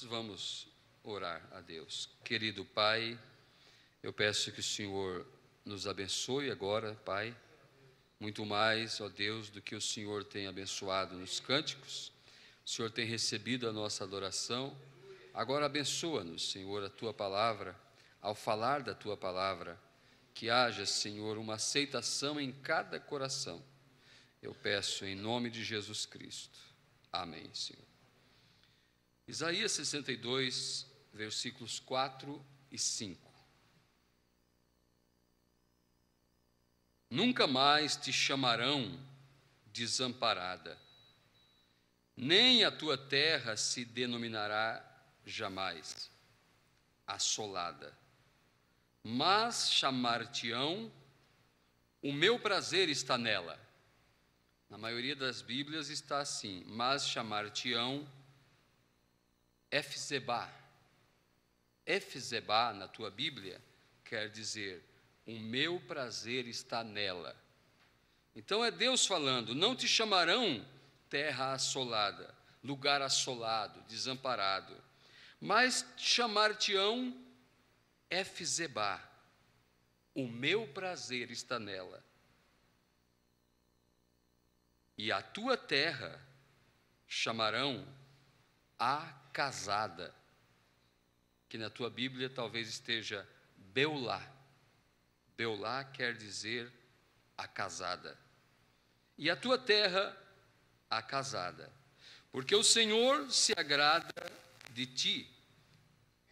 Nós vamos orar a Deus. Querido Pai, eu peço que o Senhor nos abençoe agora, Pai, muito mais, ó Deus, do que o Senhor tem abençoado nos cânticos. O Senhor tem recebido a nossa adoração. Agora abençoa-nos, Senhor, a Tua palavra, ao falar da Tua palavra, que haja, Senhor, uma aceitação em cada coração. Eu peço em nome de Jesus Cristo. Amém, Senhor. Isaías 62, versículos 4 e 5. Nunca mais te chamarão desamparada, nem a tua terra se denominará jamais assolada, mas chamar-te-ão, o meu prazer está nela. Na maioria das Bíblias está assim, mas chamar-te-ão Efzebá. Efzebá, na tua Bíblia, quer dizer, o meu prazer está nela. Então é Deus falando, não te chamarão terra assolada, lugar assolado, desamparado, mas chamar-te-ão Efzebá, o meu prazer está nela. E a tua terra chamarão acasada, que na tua Bíblia talvez esteja Beulá. Beulá quer dizer acasada. E a tua terra acasada, porque o Senhor se agrada de ti,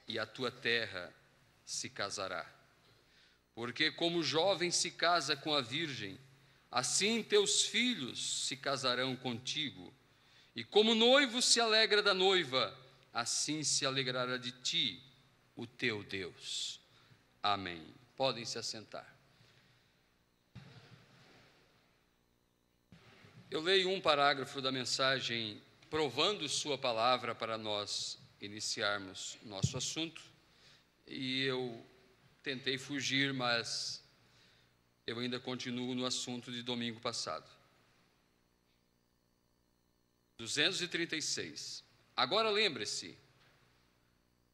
e a tua terra se casará. Porque como o jovem se casa com a virgem, assim teus filhos se casarão contigo. E como o noivo se alegra da noiva, assim se alegrará de ti o teu Deus. Amém. Podem se assentar. Eu leio um parágrafo da mensagem provando sua palavra para nós iniciarmos nosso assunto. E eu tentei fugir, mas eu ainda continuo no assunto de domingo passado. 236. Agora lembre-se,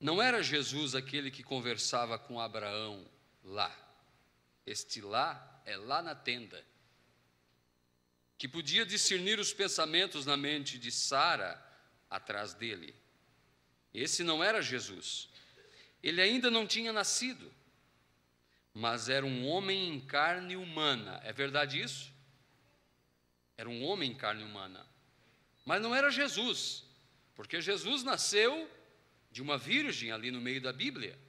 não era Jesus aquele que conversava com Abraão lá. Este lá é lá na tenda. Que podia discernir os pensamentos na mente de Sara atrás dele. Esse não era Jesus. Ele ainda não tinha nascido, mas era um homem em carne humana. É verdade isso? Era um homem em carne humana. Mas não era Jesus, porque Jesus nasceu de uma virgem ali no meio da Bíblia.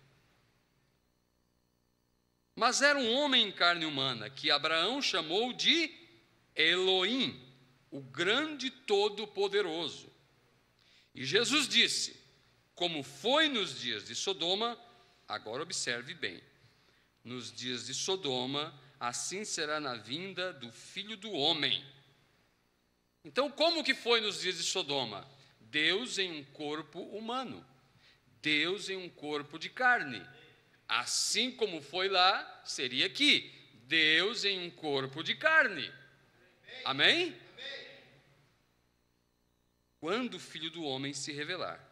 Mas era um homem em carne humana, que Abraão chamou de Elohim, o grande todo-poderoso. E Jesus disse, como foi nos dias de Sodoma, agora observe bem, nos dias de Sodoma, assim será na vinda do Filho do Homem. Então, como que foi nos dias de Sodoma? Deus em um corpo humano, Deus em um corpo de carne. Assim como foi lá, seria aqui, Deus em um corpo de carne. Amém? Quando o Filho do Homem se revelar.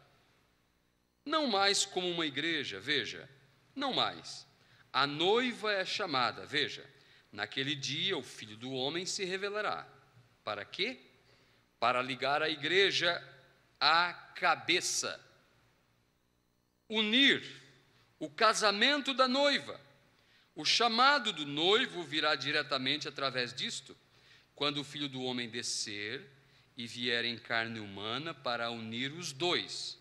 Não mais como uma igreja, veja, não mais. A noiva é chamada, veja, naquele dia o Filho do Homem se revelará. Para quê? Para ligar a igreja à cabeça. Unir o casamento da noiva. O chamado do noivo virá diretamente através disto, quando o Filho do Homem descer e vier em carne humana para unir os dois.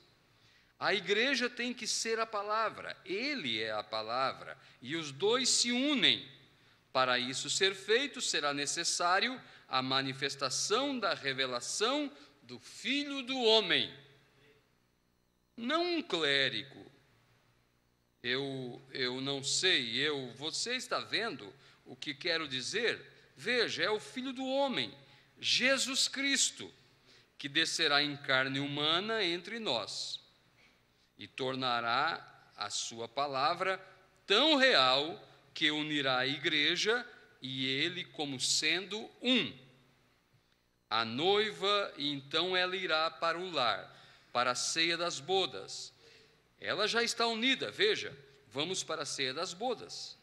A igreja tem que ser a palavra, ele é a palavra, e os dois se unem. Para isso ser feito, será necessário a manifestação da revelação do Filho do Homem. Não um clérigo. Eu não sei, você está vendo o que quero dizer? Veja, é o Filho do Homem, Jesus Cristo, que descerá em carne humana entre nós e tornará a sua palavra tão real que unirá a igreja e ele como sendo um. A noiva, e então ela irá para o lar, para a ceia das bodas. Ela já está unida, veja, vamos para a ceia das bodas.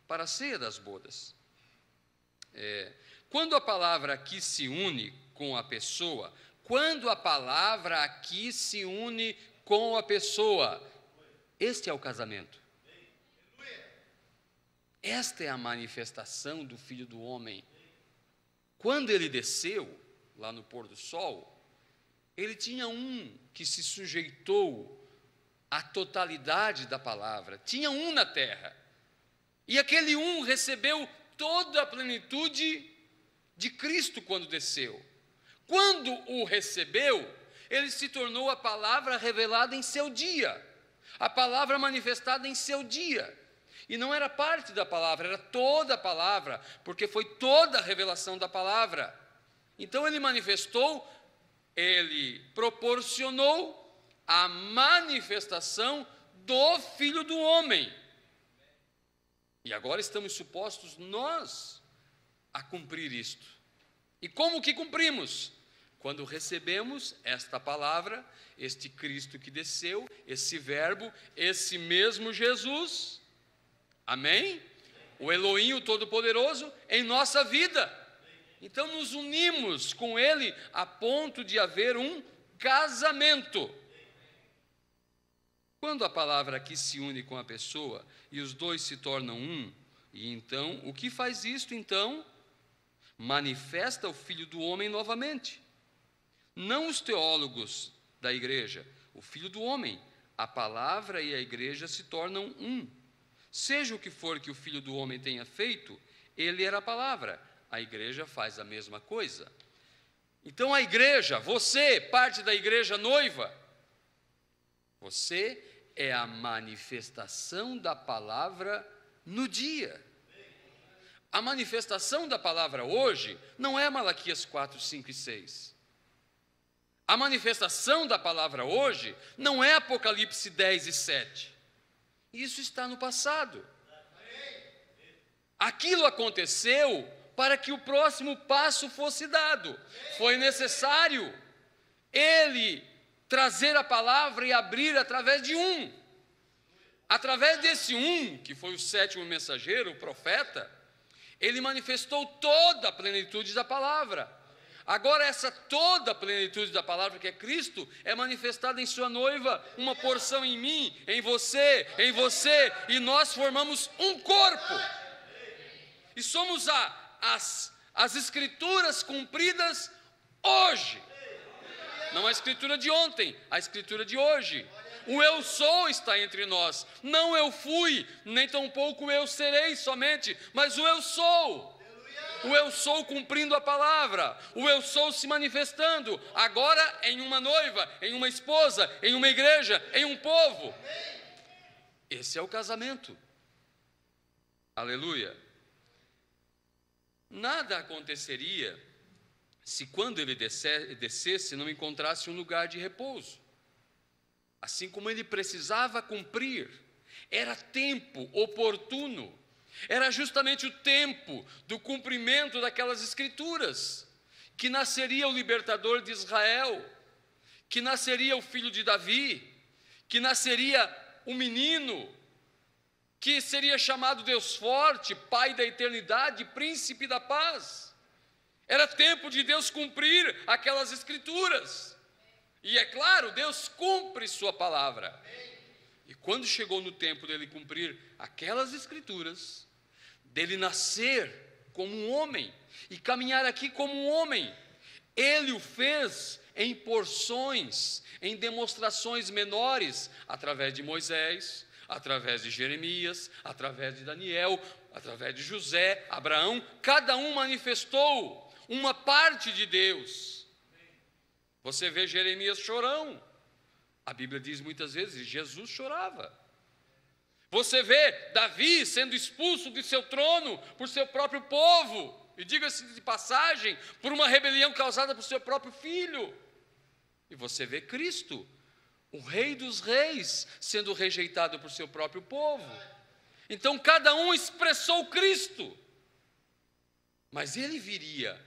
Para a ceia das bodas. Quando a palavra aqui se une com a pessoa, quando a palavra aqui se une com a pessoa, este é o casamento. Esta é a manifestação do Filho do Homem. Quando ele desceu, lá no pôr do sol, ele tinha um que se sujeitou à totalidade da palavra. Tinha um na terra. E aquele um recebeu toda a plenitude de Cristo quando desceu. Quando o recebeu, ele se tornou a palavra revelada em seu dia. A palavra manifestada em seu dia. E não era parte da palavra, era toda a palavra, porque foi toda a revelação da palavra. Então ele manifestou, ele proporcionou a manifestação do Filho do Homem. E agora estamos supostos nós a cumprir isto. E como que cumprimos? Quando recebemos esta palavra, este Cristo que desceu, esse Verbo, esse mesmo Jesus, amém? O Elohim, o Todo-Poderoso, em nossa vida. Então nos unimos com Ele a ponto de haver um casamento. Quando a palavra aqui se une com a pessoa e os dois se tornam um, e então, o que faz isto então? Manifesta o Filho do Homem novamente. Não os teólogos da igreja, o Filho do Homem. A palavra e a igreja se tornam um. Seja o que for que o Filho do Homem tenha feito, ele era a palavra. A igreja faz a mesma coisa. Então a igreja, você, parte da igreja noiva, você é a manifestação da palavra no dia. A manifestação da palavra hoje não é Malaquias 4, 5 e 6. A manifestação da palavra hoje não é Apocalipse 10 e 7. Isso está no passado. Aquilo aconteceu para que o próximo passo fosse dado. Foi necessário ele trazer a palavra e abrir através de um. Através desse um, que foi o sétimo mensageiro, o profeta, ele manifestou toda a plenitude da palavra. Agora essa toda a plenitude da palavra, que é Cristo, é manifestada em sua noiva, uma porção em mim, em você, e nós formamos um corpo. E somos as escrituras cumpridas hoje. Não a escritura de ontem, a escritura de hoje. O eu sou está entre nós. Não eu fui, nem tampouco eu serei somente, mas o eu sou. O eu sou cumprindo a palavra. O eu sou se manifestando. Agora em uma noiva, em uma esposa, em uma igreja, em um povo. Esse é o casamento. Aleluia. Nada aconteceria se quando ele descesse não encontrasse um lugar de repouso. Assim como ele precisava cumprir, era tempo oportuno, era justamente o tempo do cumprimento daquelas escrituras, que nasceria o libertador de Israel, que nasceria o filho de Davi, que nasceria o menino, que seria chamado Deus forte, Pai da eternidade, Príncipe da paz. Era tempo de Deus cumprir aquelas escrituras. E é claro, Deus cumpre sua palavra. E quando chegou no tempo dele cumprir aquelas escrituras, dele nascer como um homem e caminhar aqui como um homem, ele o fez em porções, em demonstrações menores, através de Moisés, através de Jeremias, através de Daniel, através de José, Abraão. Cada um manifestou uma parte de Deus. Você vê Jeremias chorão. A Bíblia diz muitas vezes, Jesus chorava. Você vê Davi sendo expulso de seu trono por seu próprio povo. E diga-se de passagem, por uma rebelião causada por seu próprio filho. E você vê Cristo, o Rei dos Reis, sendo rejeitado por seu próprio povo. Então cada um expressou Cristo. Mas ele viria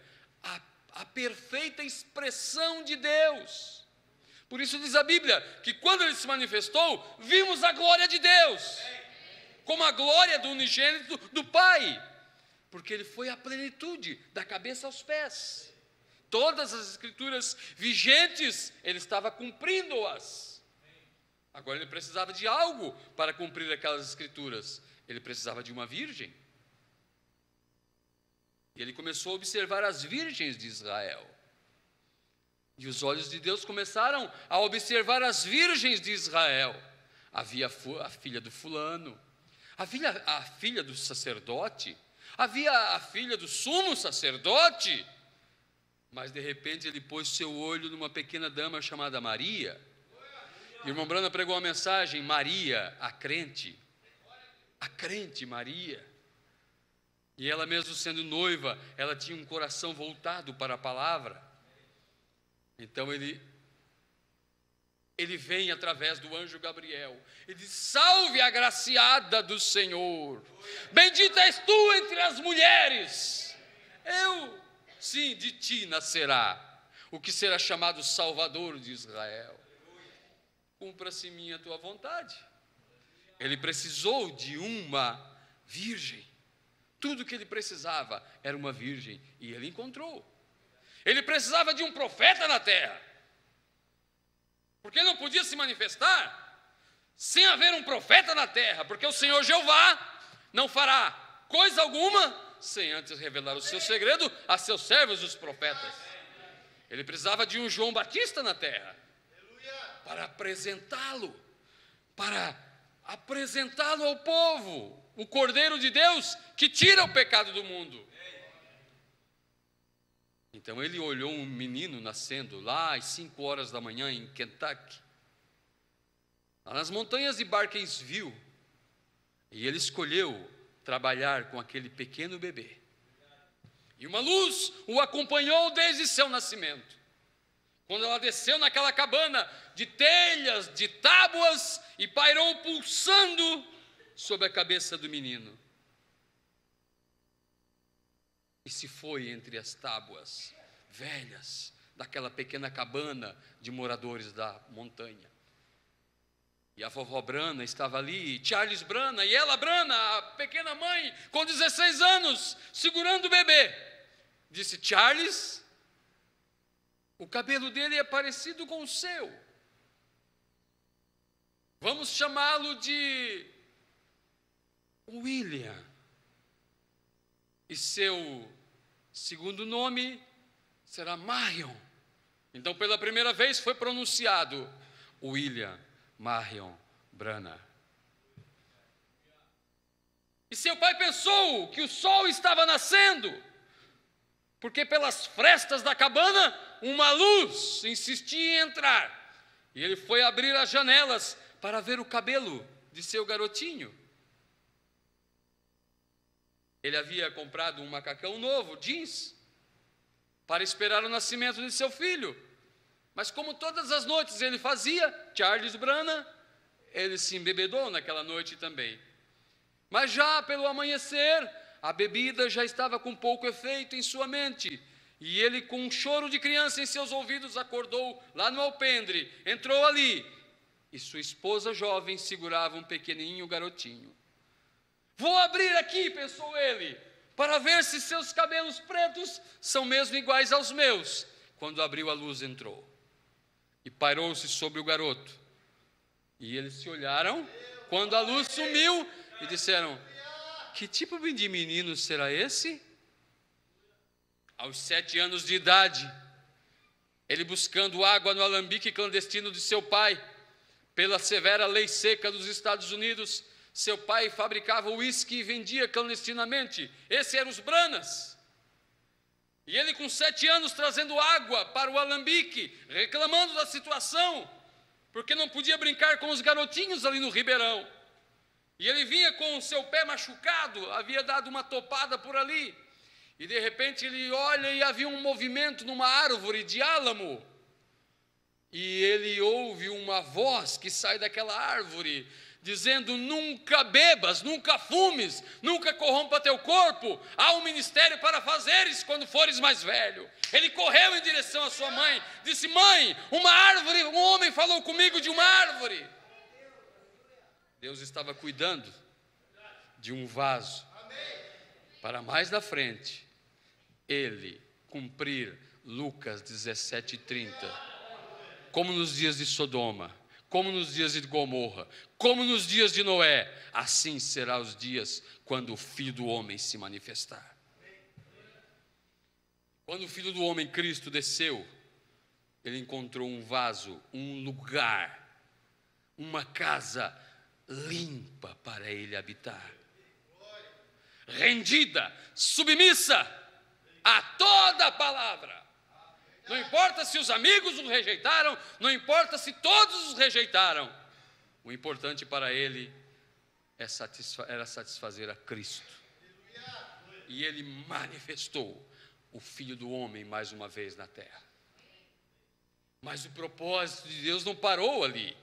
a perfeita expressão de Deus. Por isso diz a Bíblia que quando ele se manifestou, vimos a glória de Deus, como a glória do unigênito do Pai, porque ele foi a plenitude, da cabeça aos pés. Todas as escrituras vigentes, ele estava cumprindo-as. Agora ele precisava de algo para cumprir aquelas escrituras. Ele precisava de uma virgem. E ele começou a observar as virgens de Israel. E os olhos de Deus começaram a observar as virgens de Israel. Havia a filha do fulano, havia a filha do sacerdote, havia a filha do sumo sacerdote. Mas de repente ele pôs seu olho numa pequena dama chamada Maria. E o irmão Branham pregou uma mensagem: Maria, a crente Maria. E ela mesmo sendo noiva, ela tinha um coração voltado para a palavra. Então ele vem através do anjo Gabriel. Ele diz: salve a agraciada do Senhor, bendita és tu entre as mulheres. Sim, de ti nascerá o que será chamado Salvador de Israel. Cumpra-se em mim a tua vontade. Ele precisou de uma virgem. Tudo que ele precisava era uma virgem, e ele encontrou. Ele precisava de um profeta na terra, porque ele não podia se manifestar sem haver um profeta na terra, porque o Senhor Jeová não fará coisa alguma sem antes revelar o seu segredo a seus servos, os profetas. Ele precisava de um João Batista na terra, para apresentá-lo ao povo, o Cordeiro de Deus que tira o pecado do mundo. Então ele olhou um menino nascendo lá às 5 horas da manhã em Kentucky, lá nas montanhas de Barkensville, e ele escolheu trabalhar com aquele pequeno bebê. E uma luz o acompanhou desde seu nascimento. Quando ela desceu naquela cabana de telhas, de tábuas, e pairou pulsando sobre a cabeça do menino. E se foi entre as tábuas velhas daquela pequena cabana de moradores da montanha. E a vovó Brana estava ali, Charles Brana, e ela Brana, a pequena mãe, com 16 anos, segurando o bebê. Disse: Charles, o cabelo dele é parecido com o seu. Vamos chamá-lo de William. E seu segundo nome será Marion. Então, pela primeira vez foi pronunciado William Marion Branham. E seu pai pensou que o sol estava nascendo, porque pelas frestas da cabana uma luz insistia em entrar. E ele foi abrir as janelas para ver o cabelo de seu garotinho. Ele havia comprado um macacão novo, jeans, para esperar o nascimento de seu filho. Mas como todas as noites ele fazia, Charles Branham, ele se embebedou naquela noite também. Mas já pelo amanhecer, a bebida já estava com pouco efeito em sua mente. E ele, com um choro de criança em seus ouvidos, acordou lá no alpendre, entrou ali, e sua esposa jovem segurava um pequenininho garotinho. Vou abrir aqui, pensou ele, para ver se seus cabelos pretos são mesmo iguais aos meus. Quando abriu, a luz entrou e pairou-se sobre o garoto. E eles se olharam quando a luz sumiu e disseram: que tipo de menino será esse? Aos 7 anos de idade, ele buscando água no alambique clandestino de seu pai, pela severa lei seca dos Estados Unidos, seu pai fabricava uísque e vendia clandestinamente. Esse eram os Branas. E ele, com 7 anos, trazendo água para o alambique, reclamando da situação, porque não podia brincar com os garotinhos ali no ribeirão. E ele vinha com o seu pé machucado, havia dado uma topada por ali. E de repente ele olha e havia um movimento numa árvore de álamo. E ele ouve uma voz que sai daquela árvore, dizendo: nunca bebas, nunca fumes, nunca corrompa teu corpo, há um ministério para fazeres quando fores mais velho. Ele correu em direção à sua mãe, disse: mãe, uma árvore, um homem falou comigo de uma árvore. Deus estava cuidando de um vaso, para mais da frente, ele cumprir Lucas 17:30, como nos dias de Sodoma, como nos dias de Gomorra, como nos dias de Noé, assim será os dias quando o Filho do Homem se manifestar. Quando o Filho do Homem, Cristo, desceu, ele encontrou um vaso, um lugar, uma casa limpa para ele habitar, rendida, submissa a toda a palavra. Não importa se os amigos o rejeitaram, não importa se todos os rejeitaram, o importante para ele era satisfazer a Cristo. E ele manifestou o Filho do Homem mais uma vez na terra. Mas o propósito de Deus não parou ali.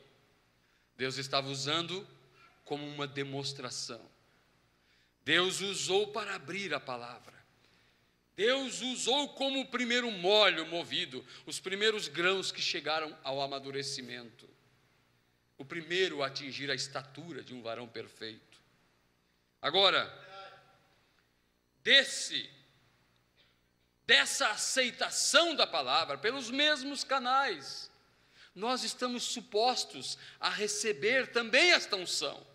Deus estava usando como uma demonstração. Deus usou para abrir a palavra. Deus usou como o primeiro molho movido, os primeiros grãos que chegaram ao amadurecimento. O primeiro a atingir a estatura de um varão perfeito. Agora, dessa aceitação da palavra pelos mesmos canais, nós estamos supostos a receber também esta unção.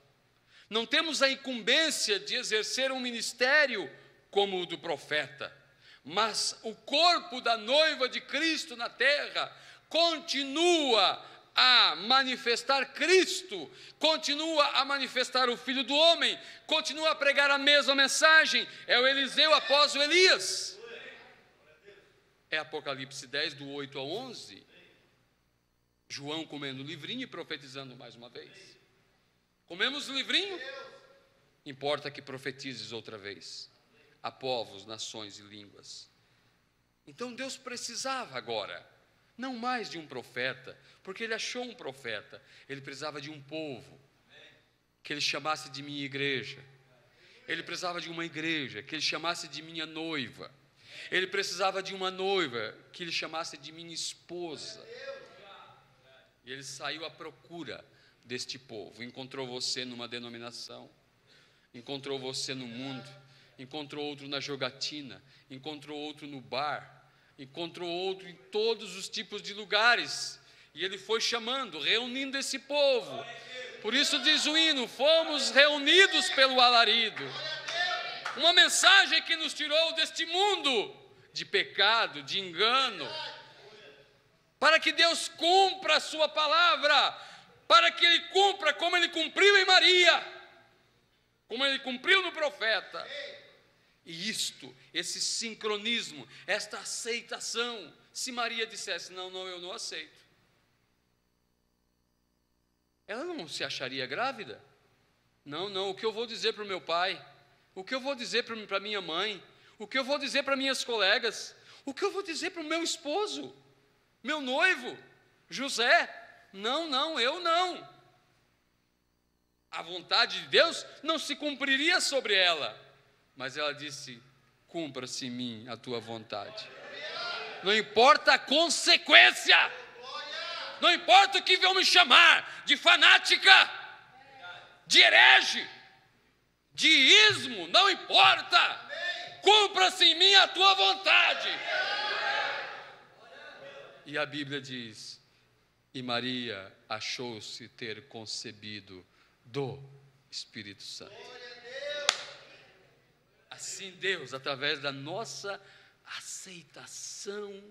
Não temos a incumbência de exercer um ministério como o do profeta, mas o corpo da noiva de Cristo na terra continua a manifestar Cristo, continua a manifestar o Filho do Homem, continua a pregar a mesma mensagem. É o Eliseu após o Elias. É Apocalipse 10, do 8 ao 11. João comendo o livrinho e profetizando mais uma vez. Comemos o livrinho? Importa que profetizes outra vez a povos, nações e línguas. Então Deus precisava agora, não mais de um profeta, porque ele achou um profeta, ele precisava de um povo, que ele chamasse de minha igreja. Ele precisava de uma igreja, que ele chamasse de minha noiva. Ele precisava de uma noiva, que ele chamasse de minha esposa. E ele saiu à procura deste povo. Encontrou você numa denominação, encontrou você no mundo, encontrou outro na jogatina, encontrou outro no bar, encontrou outro em todos os tipos de lugares. E ele foi chamando, reunindo esse povo. Por isso diz o hino: fomos reunidos pelo alarido. Uma mensagem que nos tirou deste mundo de pecado, de engano, para que Deus cumpra a sua palavra, para que Ele cumpra como Ele cumpriu em Maria, como Ele cumpriu no profeta. E esse sincronismo, esta aceitação, se Maria dissesse: não, eu não aceito, ela não se acharia grávida? Não, o que eu vou dizer para o meu pai? O que eu vou dizer para minha mãe? O que eu vou dizer para minhas colegas? O que eu vou dizer para o meu esposo? Meu noivo, José? Não, eu não. A vontade de Deus não se cumpriria sobre ela. Mas ela disse: cumpra-se em mim a tua vontade. Não importa a consequência. Não importa o que vão me chamar de fanática, de herege, de ismo, não importa. Cumpra-se em mim a tua vontade. E a Bíblia diz: e Maria achou-se ter concebido do Espírito Santo. Assim Deus, através da nossa aceitação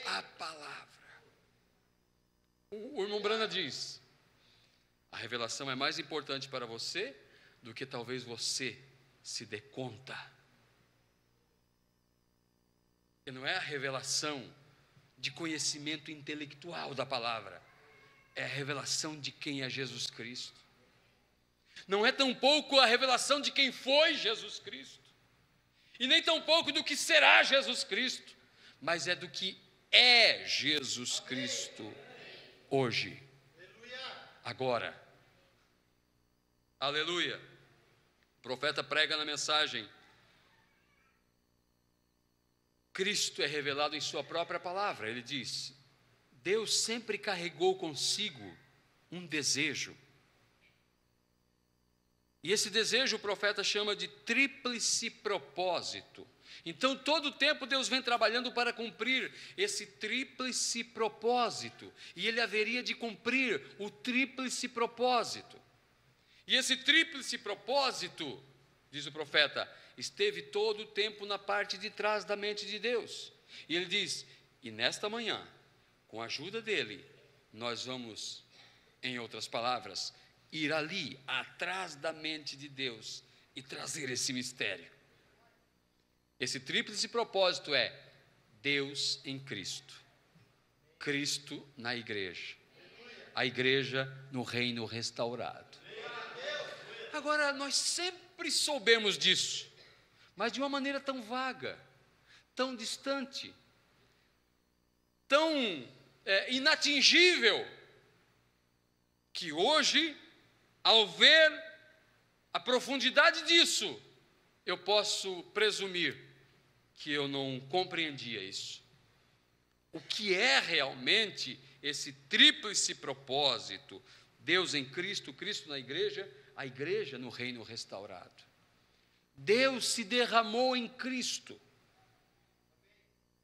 à palavra. O irmão Brana diz: a revelação é mais importante para você do que talvez você se dê conta. E não é a revelação de conhecimento intelectual da palavra, é a revelação de quem é Jesus Cristo. Não é tampouco a revelação de quem foi Jesus Cristo, e nem tampouco do que será Jesus Cristo, mas é do que é Jesus Cristo hoje, agora. Aleluia. O profeta prega na mensagem: Cristo é revelado em sua própria palavra. Ele diz: Deus sempre carregou consigo um desejo. E esse desejo o profeta chama de tríplice propósito. Então, todo o tempo Deus vem trabalhando para cumprir esse tríplice propósito. E Ele haveria de cumprir o tríplice propósito. E esse tríplice propósito, diz o profeta, esteve todo o tempo na parte de trás da mente de Deus. E ele diz: e nesta manhã, com a ajuda dele, nós vamos, em outras palavras, ir ali, atrás da mente de Deus e trazer esse mistério. Esse tríplice propósito é Deus em Cristo, Cristo na igreja, a igreja no reino restaurado. Agora, nós sempre soubemos disso, mas de uma maneira tão vaga, tão distante, tão inatingível, que hoje, ao ver a profundidade disso, eu posso presumir que eu não compreendia isso. O que é realmente esse tríplice propósito? Deus em Cristo, Cristo na igreja, a igreja no reino restaurado. Deus se derramou em Cristo.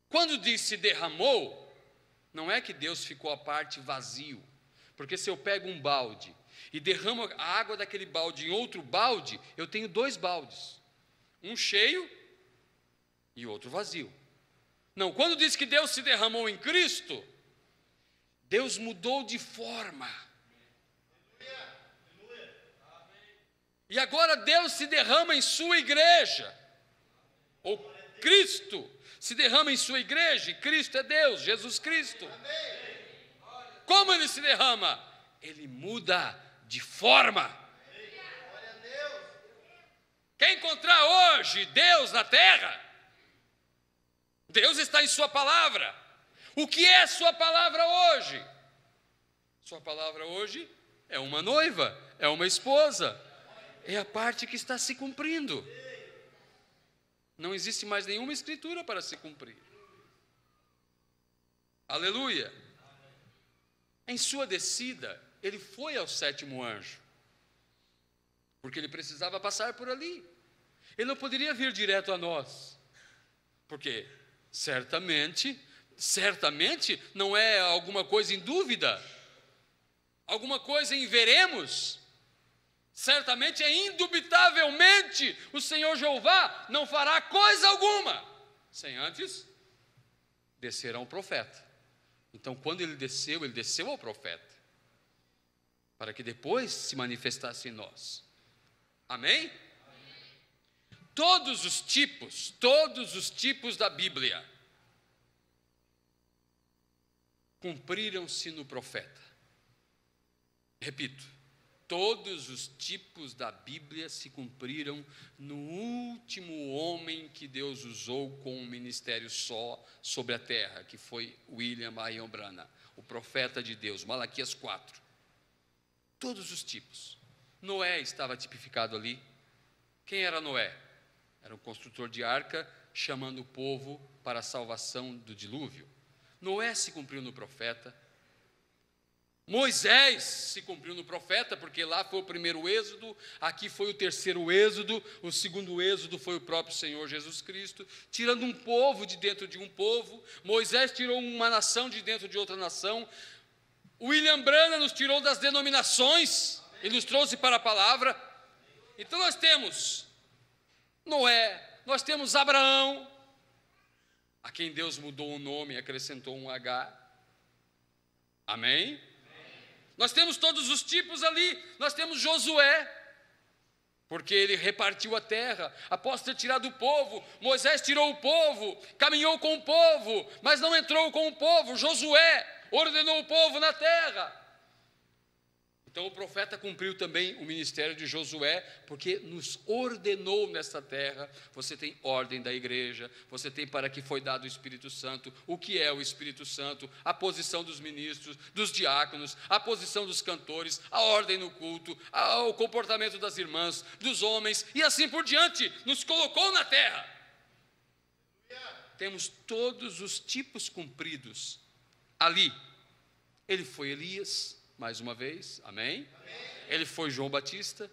Quando diz se derramou, não é que Deus ficou à parte vazio, porque se eu pego um balde e derramo a água daquele balde em outro balde, eu tenho dois baldes, um cheio e outro vazio. Não, quando diz que Deus se derramou em Cristo, Deus mudou de forma. E agora Deus se derrama em sua igreja, ou Cristo se derrama em sua igreja, e Cristo é Deus, Jesus Cristo. Como Ele se derrama? Ele muda de forma. Quer encontrar hoje Deus na terra? Deus está em sua palavra. O que é sua palavra hoje? Sua palavra hoje é uma noiva, é uma esposa. É a parte que está se cumprindo. Não existe mais nenhuma escritura para se cumprir. Aleluia. Em sua descida, ele foi ao sétimo anjo, porque ele precisava passar por ali. Ele não poderia vir direto a nós, porque certamente não é alguma coisa em dúvida, alguma coisa em veremos. Certamente indubitavelmente, o Senhor Jeová não fará coisa alguma sem antes descer a um profeta. Então, quando ele desceu ao profeta, para que depois se manifestasse em nós. Amém? Todos os tipos da Bíblia cumpriram-se no profeta. Repito, todos os tipos da Bíblia se cumpriram no último homem que Deus usou com um ministério só sobre a terra, que foi William Marion Branham, o profeta de Deus, Malaquias 4. Todos os tipos. Noé estava tipificado ali. Quem era Noé? Era um construtor de arca, chamando o povo para a salvação do dilúvio. Noé se cumpriu no profeta. Moisés se cumpriu no profeta, porque lá foi o primeiro êxodo, aqui foi o terceiro êxodo, o segundo êxodo foi o próprio Senhor Jesus Cristo, tirando um povo de dentro de um povo. Moisés tirou uma nação de dentro de outra nação. William Branham nos tirou das denominações e nos trouxe para a palavra. Então nós temos Noé, nós temos Abraão, a quem Deus mudou o nome e acrescentou um H. Amém? Nós temos todos os tipos ali. Nós temos Josué, porque ele repartiu a terra, após ter tirado o povo. Moisés tirou o povo, caminhou com o povo, mas não entrou com o povo. Josué ordenou o povo na terra. Então o profeta cumpriu também o ministério de Josué, porque nos ordenou nesta terra. Você tem ordem da igreja, você tem para que foi dado o Espírito Santo, o que é o Espírito Santo, a posição dos ministros, dos diáconos, a posição dos cantores, a ordem no culto, o comportamento das irmãs, dos homens, e assim por diante, nos colocou na terra. Temos todos os tipos cumpridos ali. Ele foi Elias, mais uma vez, amém? Ele foi João Batista.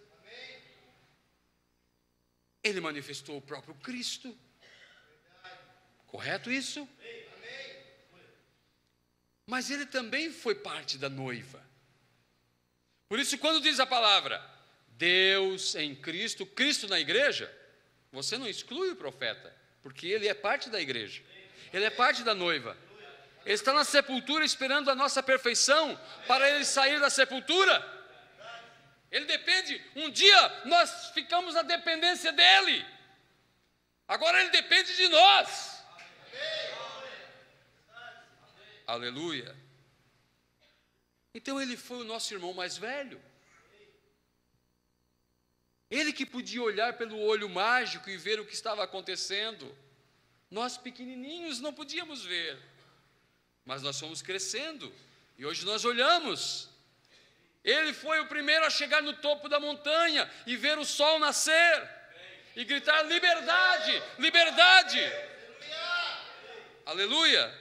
Ele manifestou o próprio Cristo. Correto isso? Mas ele também foi parte da noiva. Por isso, quando diz a palavra Deus em Cristo, Cristo na igreja, você não exclui o profeta, porque ele é parte da igreja, ele é parte da noiva. Ele está na sepultura esperando a nossa perfeição para ele sair da sepultura. Ele depende, um dia nós ficamos na dependência dele, agora ele depende de nós. Aleluia. Então ele foi o nosso irmão mais velho. Ele que podia olhar pelo olho mágico e ver o que estava acontecendo. Nós pequenininhos não podíamos ver. Mas nós fomos crescendo, e hoje nós olhamos. Ele foi o primeiro a chegar no topo da montanha e ver o sol nascer, e gritar: liberdade, liberdade. Aleluia.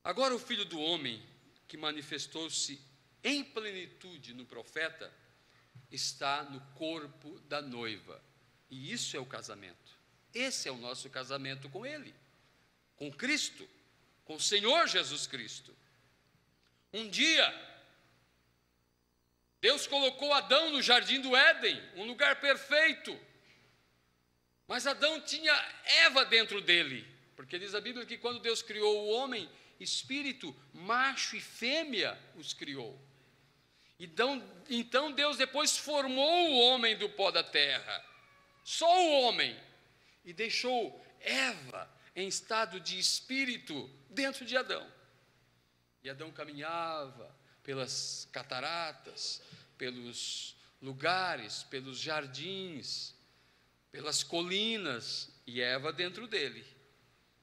Agora o Filho do Homem, que manifestou-se em plenitude no profeta, está no corpo da noiva, e isso é o casamento. Esse é o nosso casamento com Ele, com Cristo, com o Senhor Jesus Cristo. Um dia, Deus colocou Adão no jardim do Éden, um lugar perfeito, mas Adão tinha Eva dentro dele, porque diz a Bíblia que quando Deus criou o homem, espírito, macho e fêmea os criou. Então Deus depois formou o homem do pó da terra, só o homem, e deixou Eva em estado de espírito dentro de Adão. E Adão caminhava pelas cataratas, pelos lugares, pelos jardins, pelas colinas, e Eva dentro dele,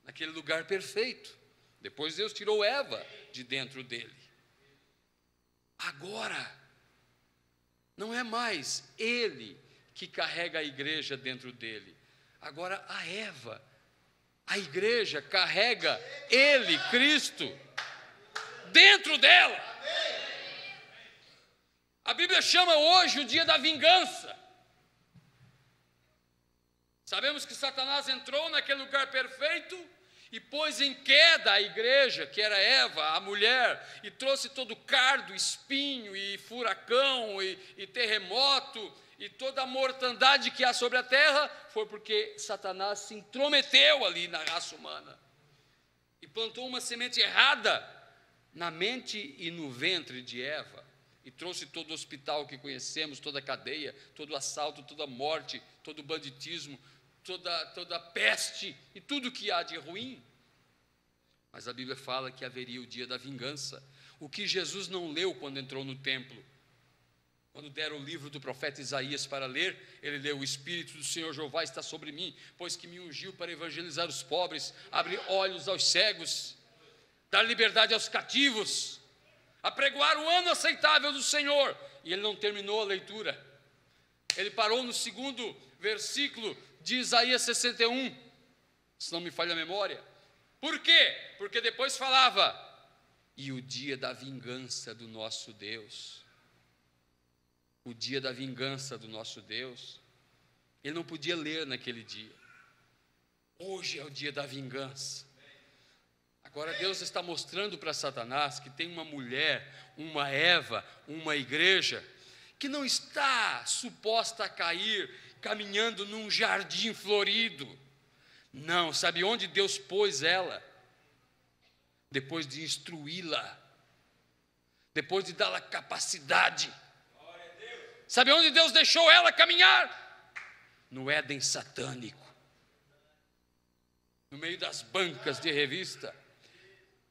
naquele lugar perfeito. Depois Deus tirou Eva de dentro dele. Agora, não é mais ele que carrega a igreja dentro dele. Agora a Eva, a igreja carrega ele, Cristo, dentro dela. A Bíblia chama hoje o dia da vingança. Sabemos que Satanás entrou naquele lugar perfeito e pôs em queda a igreja, que era Eva, a mulher, e trouxe todo cardo, espinho, e furacão, e terremoto, e toda a mortandade que há sobre a terra, foi porque Satanás se intrometeu ali na raça humana, e plantou uma semente errada na mente e no ventre de Eva, e trouxe todo o hospital que conhecemos, toda a cadeia, todo o assalto, toda a morte, todo o banditismo, toda a peste e tudo que há de ruim. Mas a Bíblia fala que haveria o dia da vingança, o que Jesus não leu quando entrou no templo. Quando deram o livro do profeta Isaías para ler, ele leu: o Espírito do Senhor Jeová está sobre mim, pois que me ungiu para evangelizar os pobres, abrir olhos aos cegos, dar liberdade aos cativos, apregoar o ano aceitável do Senhor. E ele não terminou a leitura, ele parou no segundo versículo de Isaías 61, se não me falha a memória. Por quê? Porque depois falava: e o dia da vingança do nosso Deus. O dia da vingança do nosso Deus. Ele não podia ler naquele dia. Hoje é o dia da vingança. Agora Deus está mostrando para Satanás que tem uma mulher, uma Eva, uma igreja, que não está suposta a cair caminhando num jardim florido. Não, sabe onde Deus pôs ela? Depois de instruí-la, depois de dar-lhe capacidade. Sabe onde Deus deixou ela caminhar? No Éden satânico, no meio das bancas de revista,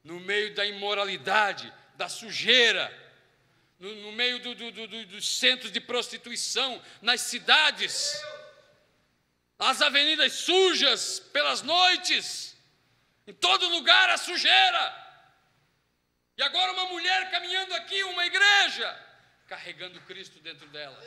no meio da imoralidade, da sujeira, no meio dos centros de prostituição, nas cidades, as avenidas sujas pelas noites, em todo lugar a sujeira. E agora uma mulher caminhando aqui, uma igreja, carregando Cristo dentro dela.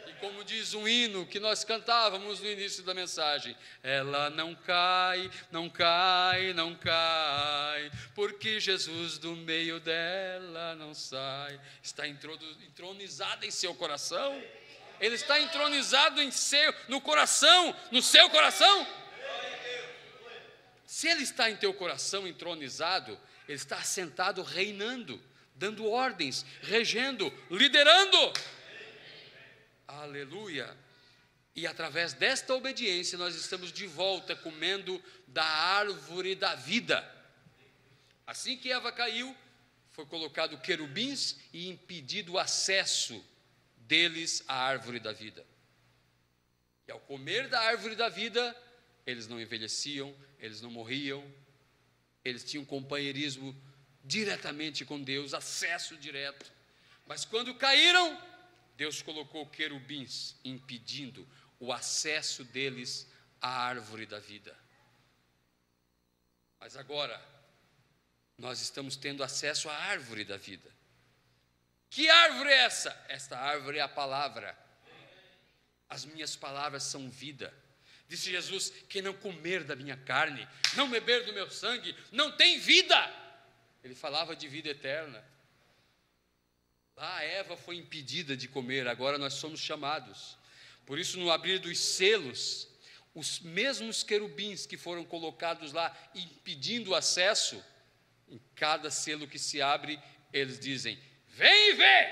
E como diz um hino que nós cantávamos no início da mensagem, ela não cai, não cai, não cai, porque Jesus do meio dela não sai. Está entronizada em seu coração? Ele está entronizado no coração, no seu coração? Se ele está em teu coração entronizado, ele está assentado, reinando, dando ordens, regendo, liderando. Aleluia! E através desta obediência nós estamos de volta comendo da árvore da vida. Assim que Eva caiu, foi colocado querubins e impedido o acesso deles à árvore da vida. E ao comer da árvore da vida, eles não envelheciam, eles não morriam, eles tinham companheirismo diretamente com Deus, acesso direto. Mas quando caíram, Deus colocou querubins impedindo o acesso deles à árvore da vida. Mas agora, nós estamos tendo acesso à árvore da vida. Que árvore é essa? Esta árvore é a palavra. As minhas palavras são vida. Disse Jesus: quem não comer da minha carne, não beber do meu sangue, não tem vida. Ele falava de vida eterna. Lá Eva foi impedida de comer, agora nós somos chamados. Por isso, no abrir dos selos, os mesmos querubins que foram colocados lá, impedindo o acesso, em cada selo que se abre, eles dizem: vem e vê.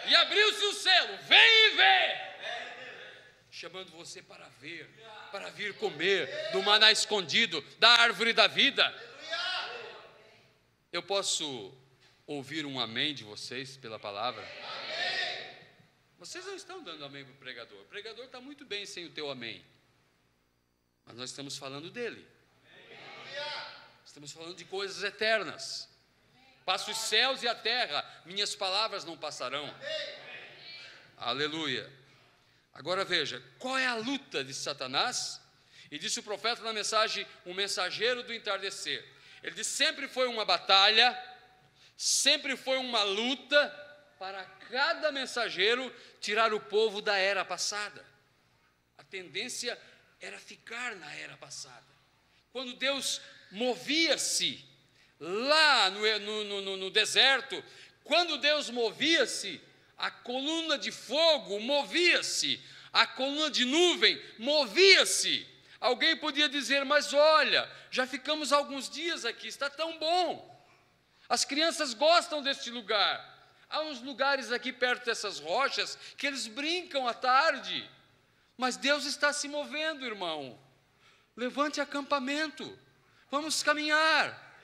E abriu-se o selo: vem e vê. Chamando você para ver, para vir comer do maná escondido, da árvore da vida. Eu posso ouvir um amém de vocês pela palavra? Amém. Vocês não estão dando amém para o pregador. O pregador está muito bem sem o teu amém. Mas nós estamos falando dele. Amém. Estamos falando de coisas eternas. Passa os céus e a terra, minhas palavras não passarão. Amém. Aleluia. Agora veja, qual é a luta de Satanás? E disse o profeta na mensagem, um mensageiro do entardecer. Ele disse: sempre foi uma batalha, sempre foi uma luta para cada mensageiro tirar o povo da era passada. A tendência era ficar na era passada. Quando Deus movia-se lá no deserto, quando Deus movia-se, a coluna de fogo movia-se, a coluna de nuvem movia-se. Alguém podia dizer: mas olha, já ficamos alguns dias aqui, está tão bom. As crianças gostam deste lugar. Há uns lugares aqui perto dessas rochas que eles brincam à tarde. Mas Deus está se movendo, irmão. Levante acampamento, vamos caminhar.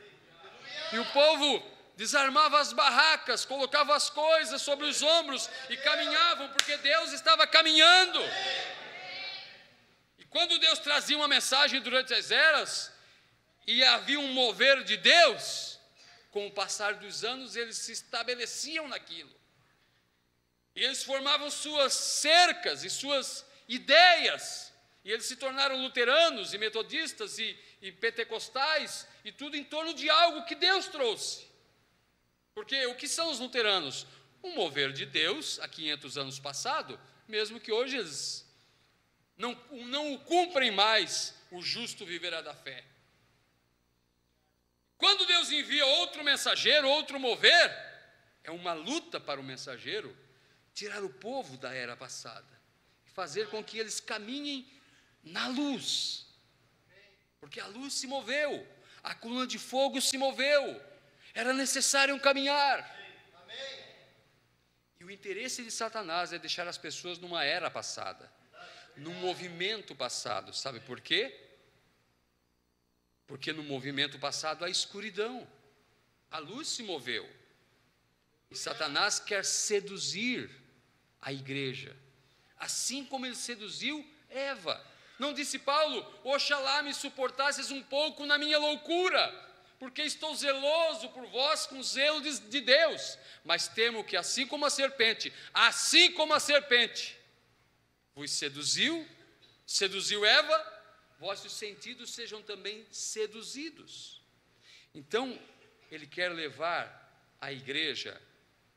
E o povo desarmava as barracas, colocava as coisas sobre os ombros e caminhavam, porque Deus estava caminhando. E quando Deus trazia uma mensagem durante as eras, e havia um mover de Deus, com o passar dos anos, eles se estabeleciam naquilo. E eles formavam suas cercas e suas ideias. E eles se tornaram luteranos e metodistas e pentecostais, e tudo em torno de algo que Deus trouxe. Porque o que são os luteranos? Um mover de Deus, há 500 anos passado, mesmo que hoje eles não o cumprem mais, o justo viverá da fé. Quando Deus envia outro mensageiro, outro mover, é uma luta para o mensageiro tirar o povo da era passada e fazer com que eles caminhem na luz, porque a luz se moveu, a coluna de fogo se moveu, era necessário um caminhar. E o interesse de Satanás é deixar as pessoas numa era passada, num movimento passado. Sabe por quê? Porque no movimento passado há escuridão, a luz se moveu, e Satanás quer seduzir a igreja, assim como ele seduziu Eva. Não disse Paulo: oxalá me suportasses um pouco na minha loucura, porque estou zeloso por vós com zelo de Deus, mas temo que assim como a serpente, vos seduziu Eva, vossos sentidos sejam também seduzidos. Então, ele quer levar a igreja,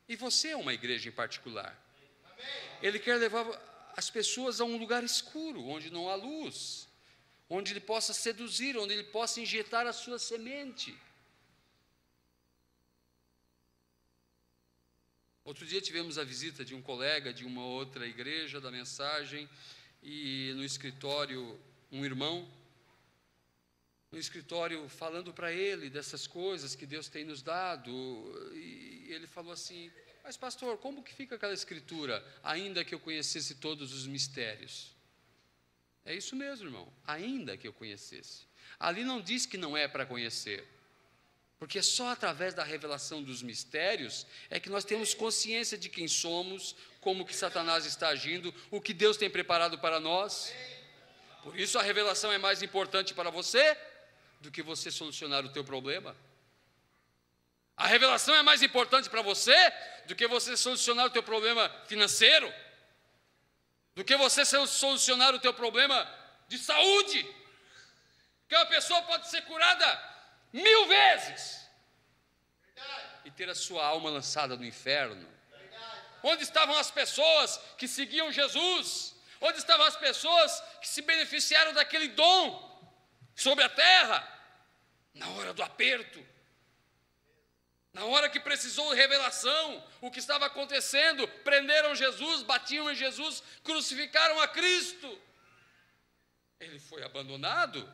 e você é uma igreja em particular, ele quer levar as pessoas a um lugar escuro, onde não há luz, onde ele possa seduzir, onde ele possa injetar a sua semente. Outro dia tivemos a visita de um colega de uma outra igreja da Mensagem, e no escritório, um irmão, no escritório falando para ele dessas coisas que Deus tem nos dado, e ele falou assim: mas pastor, como que fica aquela escritura, ainda que eu conhecesse todos os mistérios? É isso mesmo, irmão, ainda que eu conhecesse. Ali não diz que não é para conhecer, porque só através da revelação dos mistérios é que nós temos consciência de quem somos, como que Satanás está agindo, o que Deus tem preparado para nós. Por isso a revelação é mais importante para você do que você solucionar o teu problema. A revelação é mais importante para você do que você solucionar o teu problema financeiro, do que você solucionar o teu problema de saúde, porque uma pessoa pode ser curada 1000 vezes e ter a sua alma lançada no inferno. Onde estavam as pessoas que seguiam Jesus? Onde estavam as pessoas que se beneficiaram daquele dom sobre a terra? Na hora do aperto, na hora que precisou de revelação, o que estava acontecendo, prenderam Jesus, batiam em Jesus, crucificaram a Cristo. Ele foi abandonado.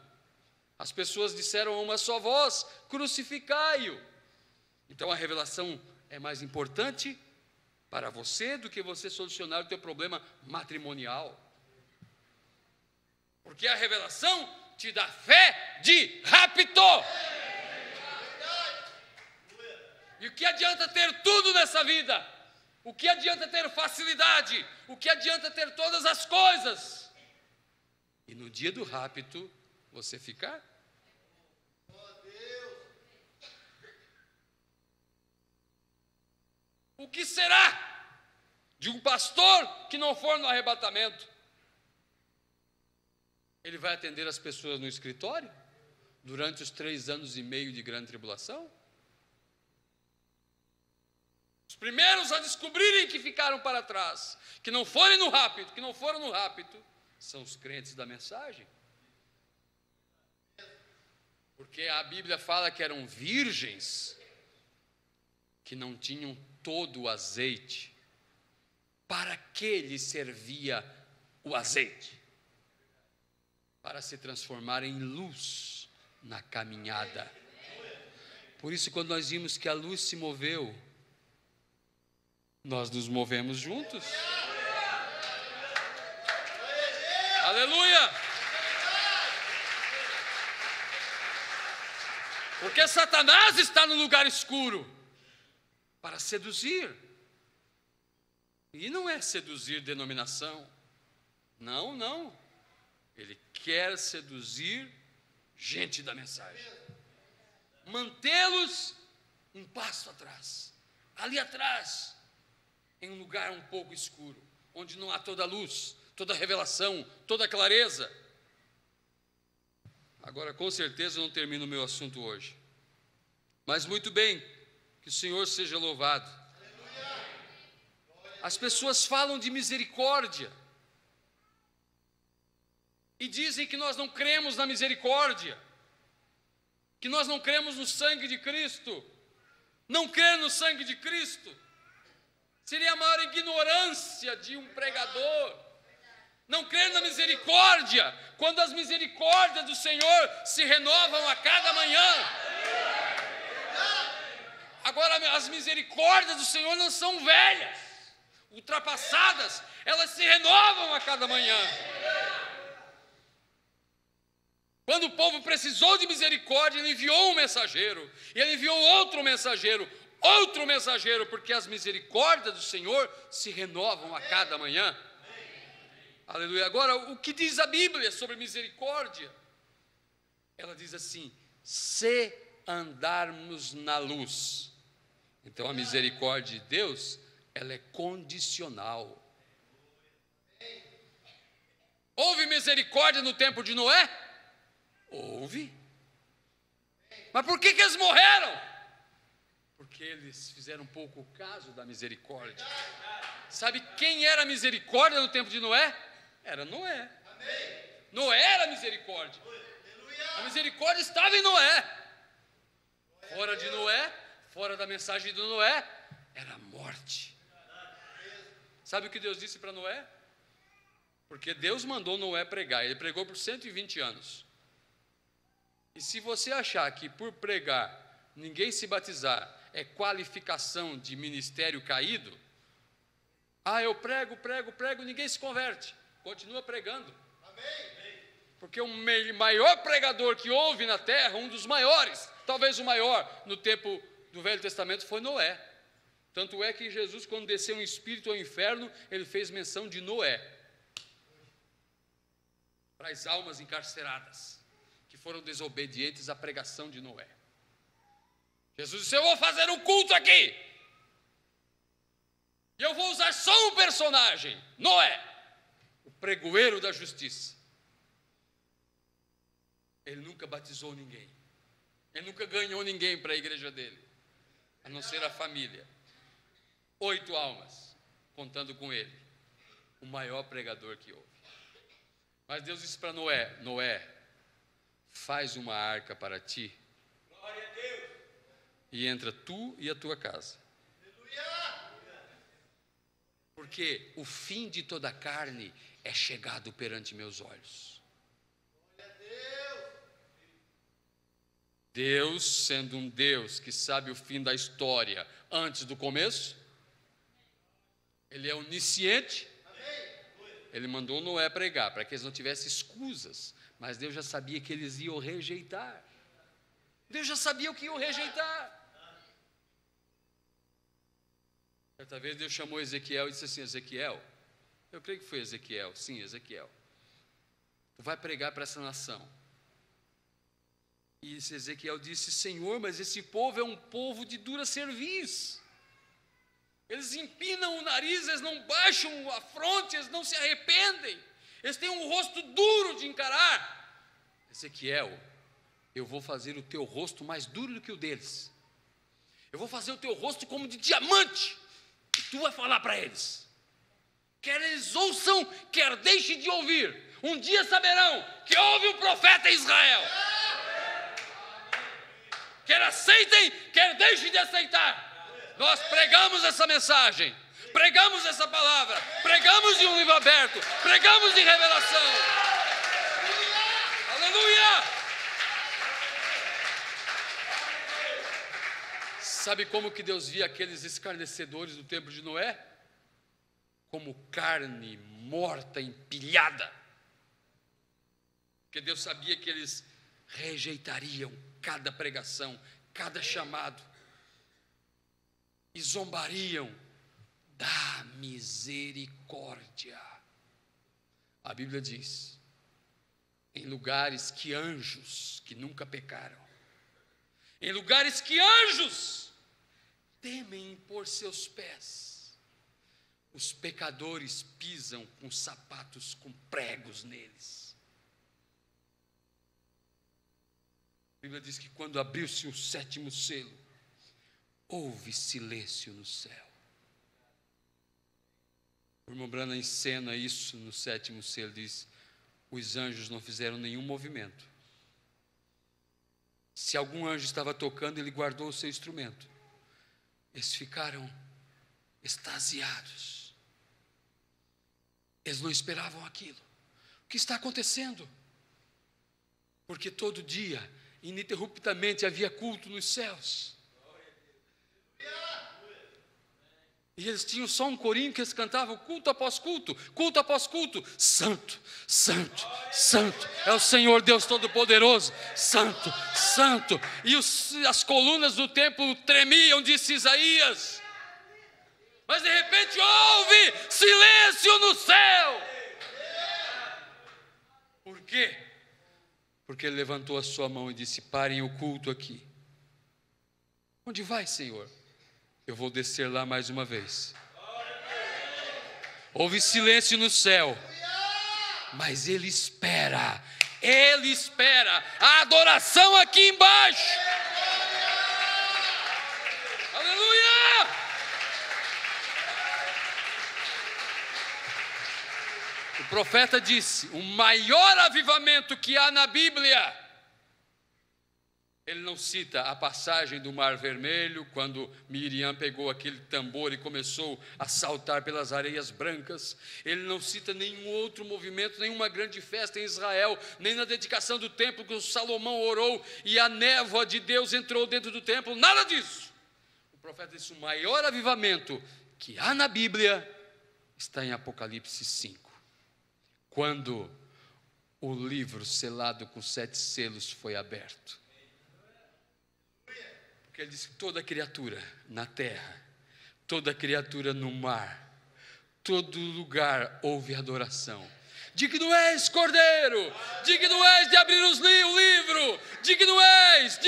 As pessoas disseram a uma só voz: crucificai-o. Então a revelação é mais importante para você do que você solucionar o teu problema matrimonial. Porque a revelação te dá fé de rapto. E o que adianta ter tudo nessa vida? O que adianta ter facilidade? O que adianta ter todas as coisas? E no dia do rapto, você ficar? O que será de um pastor que não for no arrebatamento? Ele vai atender as pessoas no escritório durante os 3 anos e meio de grande tribulação? Os primeiros a descobrirem que ficaram para trás, que não foram no rapto, são os crentes da Mensagem. Porque a Bíblia fala que eram virgens que não tinham todo o azeite. Para que lhes servia o azeite? Para se transformar em luz na caminhada. Por isso, quando nós vimos que a luz se moveu, nós nos movemos juntos. Aleluia! Porque Satanás está no lugar escuro para seduzir. E não é seduzir denominação. Não, não. Ele quer seduzir gente da Mensagem. Mantê-los um passo atrás. Ali atrás, em um lugar um pouco escuro, onde não há toda a luz, toda a revelação, toda a clareza. Agora, com certeza, eu não termino o meu assunto hoje. Mas muito bem, que o Senhor seja louvado. As pessoas falam de misericórdia e dizem que nós não cremos na misericórdia, que nós não cremos no sangue de Cristo. Não crer no sangue de Cristo seria a maior ignorância de um pregador. Não crer na misericórdia, quando as misericórdias do Senhor se renovam a cada manhã. Agora, as misericórdias do Senhor não são velhas, ultrapassadas, elas se renovam a cada manhã. Quando o povo precisou de misericórdia, ele enviou um mensageiro, e ele enviou outro mensageiro, porque as misericórdias do Senhor se renovam a cada manhã. Aleluia. Agora, o que diz a Bíblia sobre misericórdia? Ela diz assim: se andarmos na luz. Então a misericórdia de Deus, ela é condicional. Houve misericórdia no tempo de Noé? Houve. Mas por que eles morreram? Porque eles fizeram pouco caso da misericórdia. Sabe quem era a misericórdia no tempo de Noé? Era Noé. Noé era a misericórdia. A misericórdia estava em Noé. Fora de Noé, fora da mensagem de Noé, era a morte. Sabe o que Deus disse para Noé? Porque Deus mandou Noé pregar. Ele pregou por 120 anos. E se você achar que por pregar, ninguém se batizar, é qualificação de ministério caído, eu prego, ninguém se converte. Continua pregando. Porque o maior pregador que houve na terra, um dos maiores, talvez o maior no tempo do Velho Testamento, foi Noé. Tanto é que Jesus, quando desceu um espírito ao inferno, ele fez menção de Noé, para as almas encarceradas, que foram desobedientes à pregação de Noé. Jesus disse: eu vou fazer um culto aqui, e eu vou usar só um personagem, Noé, o pregoeiro da justiça. Ele nunca batizou ninguém, ele nunca ganhou ninguém para a igreja dele, a não ser a família. 8 almas, contando com ele, o maior pregador que houve. Mas Deus disse para Noé: Noé, faz uma arca para ti, e entra tu e a tua casa. Porque o fim de toda a carne é chegado perante meus olhos. Deus, sendo um Deus que sabe o fim da história antes do começo, Ele é onisciente. Ele mandou Noé pregar para que eles não tivessem escusas, mas Deus já sabia que eles iam rejeitar. Deus já sabia o que iam rejeitar. Certa vez Deus chamou Ezequiel e disse assim: Ezequiel, eu creio que foi Ezequiel, sim, Ezequiel, tu vai pregar para essa nação. E Ezequiel disse: Senhor, mas esse povo é um povo de dura cerviz. Eles empinam o nariz, eles não baixam a fronte, eles não se arrependem. Eles têm um rosto duro de encarar. Ezequiel, eu vou fazer o teu rosto mais duro do que o deles. Eu vou fazer o teu rosto como de diamante. E tu vai falar para eles. Quer eles ouçam, quer deixem de ouvir. Um dia saberão que houve um profeta em Israel. Quer aceitem, quer deixem de aceitar. Nós pregamos essa mensagem, pregamos essa palavra, pregamos de um livro aberto, pregamos de revelação. Aleluia! Sabe como que Deus via aqueles escarnecedores do tempo de Noé? Como carne morta, empilhada. Porque Deus sabia que eles rejeitariam cada pregação, cada chamado, e zombariam da misericórdia. A Bíblia diz: em lugares que anjos, que nunca pecaram, em lugares que anjos temem por seus pés, os pecadores pisam com sapatos com pregos neles. A Bíblia diz que quando abriu-se o 7º selo, houve silêncio no céu. O irmão Branham encena isso no 7º selo, diz: os anjos não fizeram nenhum movimento. Se algum anjo estava tocando, ele guardou o seu instrumento. Eles ficaram extasiados. Eles não esperavam aquilo. O que está acontecendo? Porque todo dia, ininterruptamente, havia culto nos céus. E eles tinham só um corinho que eles cantavam culto após culto, santo, santo, santo, é o Senhor Deus Todo-Poderoso, santo, santo, e as colunas do templo tremiam, disse Isaías, mas de repente houve silêncio no céu. Por quê? Porque ele levantou a sua mão e disse: parem o culto aqui, Onde vai, Senhor? Eu vou descer lá mais uma vez. Houve silêncio no céu, mas Ele espera a adoração aqui embaixo. Aleluia! O profeta disse: o maior avivamento que há na Bíblia. Ele não cita a passagem do Mar Vermelho, quando Miriam pegou aquele tambor e começou a saltar pelas areias brancas. Ele não cita nenhum outro movimento, nenhuma grande festa em Israel, nem na dedicação do templo que o Salomão orou e a névoa de Deus entrou dentro do templo, nada disso. O profeta disse: o maior avivamento que há na Bíblia está em Apocalipse 5, quando o livro selado com 7 selos foi aberto. Porque ele diz que toda criatura na terra, toda criatura no mar, todo lugar houve adoração. Digno és, Cordeiro, digno és de abrir o livro, digno és.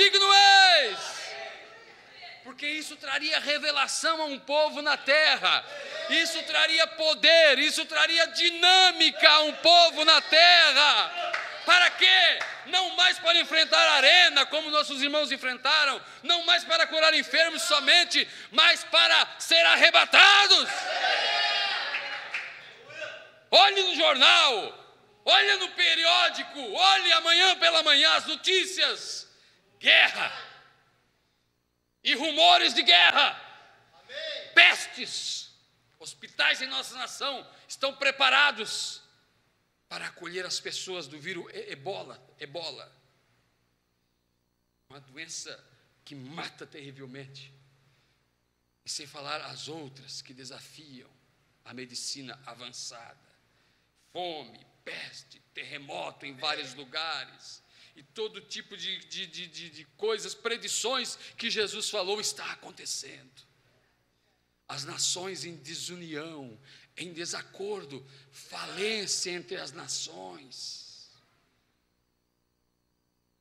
Porque isso traria revelação a um povo na terra, isso traria poder, isso traria dinâmica a um povo na terra. Para quê? Não mais para enfrentar a arena, como nossos irmãos enfrentaram, não mais para curar enfermos somente, mas para ser arrebatados. Olhe no jornal, olhe no periódico, olhe amanhã pela manhã as notícias. Guerra e rumores de guerra, pestes. Hospitais em nossa nação estão preparados para acolher as pessoas do vírus ebola, uma doença que mata terrivelmente, e sem falar as outras que desafiam a medicina avançada, fome, peste, terremoto em vários lugares, e todo tipo de coisas, predições que Jesus falou está acontecendo. As nações em desunião, em desacordo, falência entre as nações.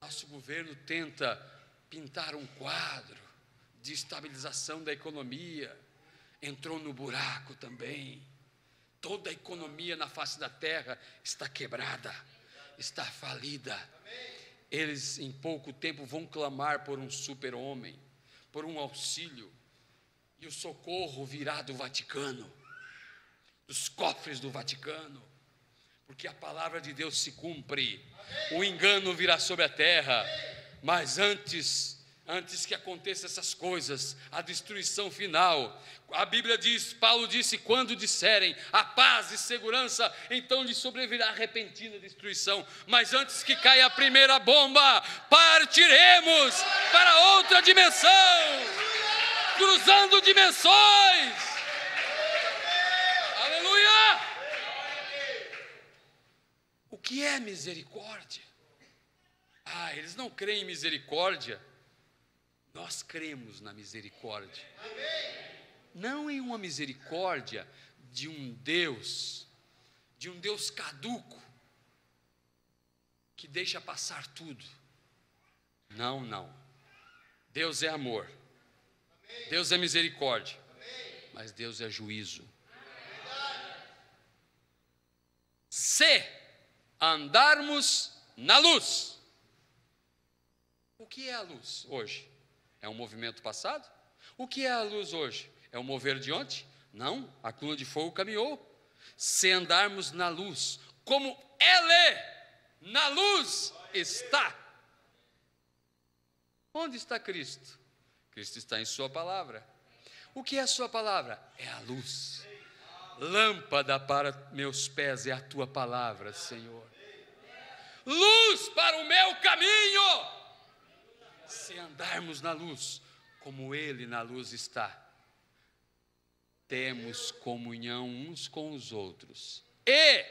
Nosso governo tenta pintar um quadro de estabilização da economia, entrou no buraco também. Toda a economia na face da terra está quebrada, está falida. Eles em pouco tempo vão clamar por um super-homem, por um auxílio, e o socorro virá do Vaticano, dos cofres do Vaticano, porque a palavra de Deus se cumpre. O engano virá sobre a terra, mas antes que aconteçam essas coisas, a destruição final, a Bíblia diz, Paulo disse: quando disserem a paz e segurança, então lhe sobrevirá repentina destruição, mas antes que caia a primeira bomba, partiremos para outra dimensão, cruzando dimensões. Aleluia! O que é misericórdia? Eles não creem em misericórdia. Nós cremos na misericórdia. Não em uma misericórdia de um Deus caduco, que deixa passar tudo. Não. Deus é amor. Deus é misericórdia. Mas Deus é juízo. Se andarmos na luz. O que é a luz hoje? É um movimento passado? O que é a luz hoje? É um mover de ontem? Não, a coluna de fogo caminhou. Se andarmos na luz, como Ele na luz está. Onde está Cristo? Cristo está em sua palavra. O que é a sua palavra? É a luz. Lâmpada para meus pés é a tua palavra, Senhor. Luz para o meu caminho. Se andarmos na luz, como Ele na luz está, temos comunhão uns com os outros. E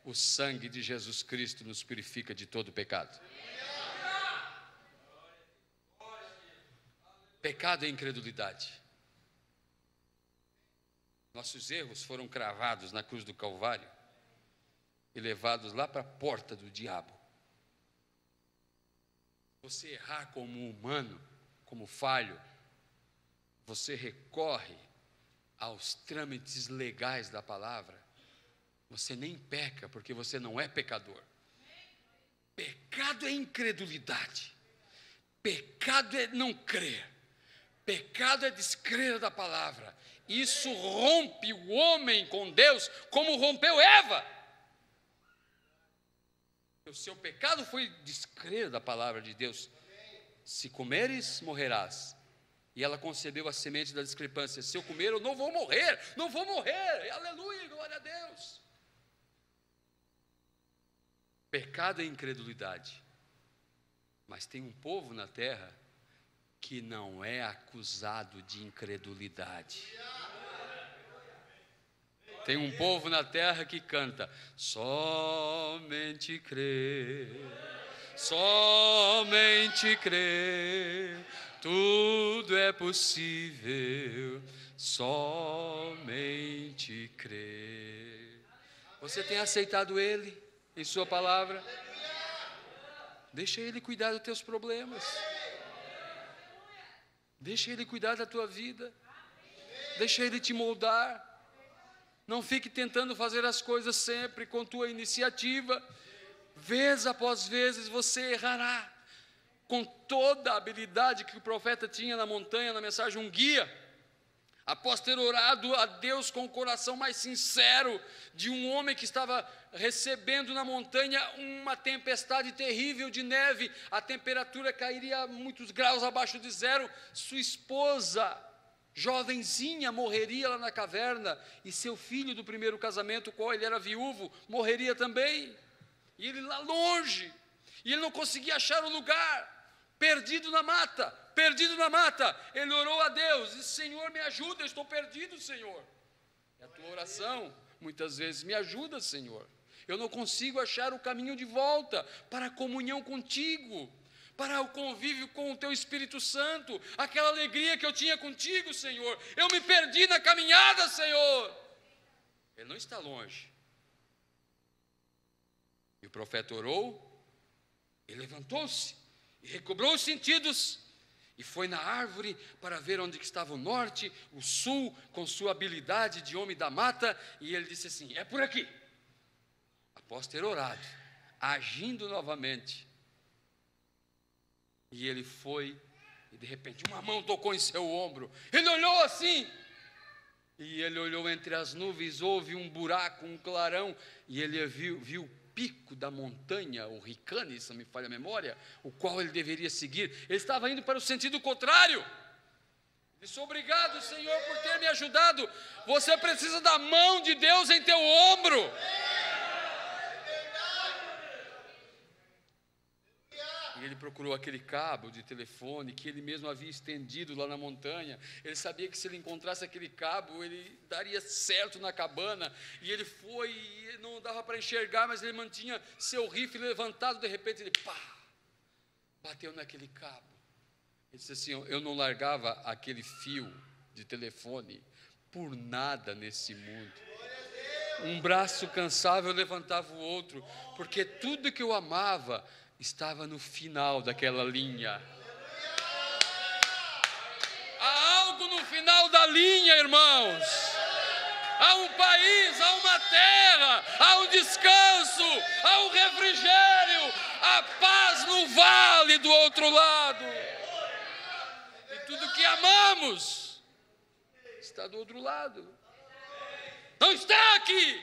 o sangue de Jesus Cristo nos purifica de todo pecado. Pecado é incredulidade. Nossos erros foram cravados na cruz do Calvário e levados lá para a porta do diabo. Você errar como humano como falho, você recorre aos trâmites legais da palavra, você nem peca, porque você não é pecador. Pecado é incredulidade, pecado é não crer, pecado é descrer da palavra. Isso rompe o homem com Deus, como rompeu Eva. O seu pecado foi descrer da palavra de Deus. Se comeres, morrerás. E ela concebeu a semente da discrepância. Se eu comer, eu não vou morrer, não vou morrer. Aleluia, glória a Deus. Pecado é incredulidade. Mas tem um povo na terra que não é acusado de incredulidade. Tem um povo na terra que canta: somente crer, somente crer, tudo é possível, somente crer. Você tem aceitado Ele em sua palavra? Deixa Ele cuidar dos teus problemas. Deixa Ele cuidar da tua vida. Deixa Ele te moldar. Não fique tentando fazer as coisas sempre com tua iniciativa. Vez após vezes você errará. Com toda a habilidade que o profeta tinha na montanha, na mensagem, um guia. Após ter orado a Deus com o coração mais sincero de um homem que estava recebendo na montanha uma tempestade terrível de neve, a temperatura cairia muitos graus abaixo de zero, sua esposa, jovenzinha, morreria lá na caverna, e seu filho do primeiro casamento, qual ele era viúvo, morreria também, e ele lá longe, e ele não conseguia achar o lugar, perdido na mata, ele orou a Deus, disse: Senhor, me ajuda, eu estou perdido, Senhor. É a tua oração, muitas vezes: me ajuda, Senhor, eu não consigo achar o caminho de volta para a comunhão contigo, para o convívio com o teu Espírito Santo, aquela alegria que eu tinha contigo, Senhor, eu me perdi na caminhada, Senhor. Ele não está longe. E o profeta orou, e levantou-se, e recobrou os sentidos, e foi na árvore para ver onde estava o norte, o sul, com sua habilidade de homem da mata, e ele disse assim: é por aqui. Após ter orado, agindo novamente, e ele foi, e de repente uma mão tocou em seu ombro, ele olhou assim, e ele olhou entre as nuvens, houve um buraco, um clarão, e ele viu o pico da montanha, o Ricane, se não me falha a memória, o qual ele deveria seguir. Ele estava indo para o sentido contrário. Ele disse: obrigado, Senhor, por ter me ajudado. Você precisa da mão de Deus em teu ombro. E ele procurou aquele cabo de telefone que ele mesmo havia estendido lá na montanha. Ele sabia que se ele encontrasse aquele cabo, ele daria certo na cabana. E ele foi, e não dava para enxergar, mas ele mantinha seu rifle levantado. De repente ele bateu naquele cabo. Ele disse assim: eu não largava aquele fio de telefone por nada nesse mundo. Um braço cansava, eu levantava o outro, porque tudo que eu amava estava no final daquela linha. Há algo no final da linha, irmãos. Há um país, há uma terra, há um descanso, há um refrigério, há paz no vale do outro lado. E tudo que amamos está do outro lado. Não está aqui.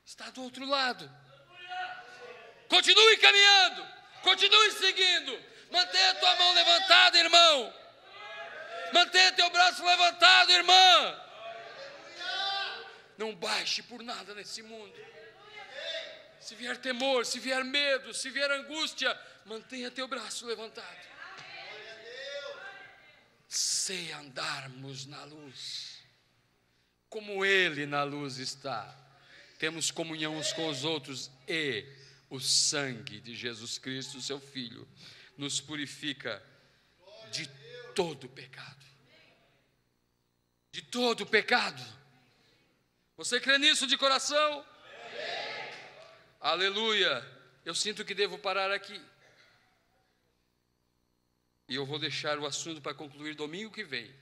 Está do outro lado. Continue caminhando, continue seguindo, mantenha a tua mão levantada, irmão, mantenha teu braço levantado, irmã, não baixe por nada nesse mundo. Se vier temor, se vier medo, se vier angústia, mantenha teu braço levantado. Se andarmos na luz, como Ele na luz está, temos comunhão uns com os outros, e o sangue de Jesus Cristo, seu Filho, nos purifica de todo pecado. De todo pecado. Você crê nisso de coração? Amém. Aleluia. Eu sinto que devo parar aqui. E eu vou deixar o assunto para concluir domingo que vem.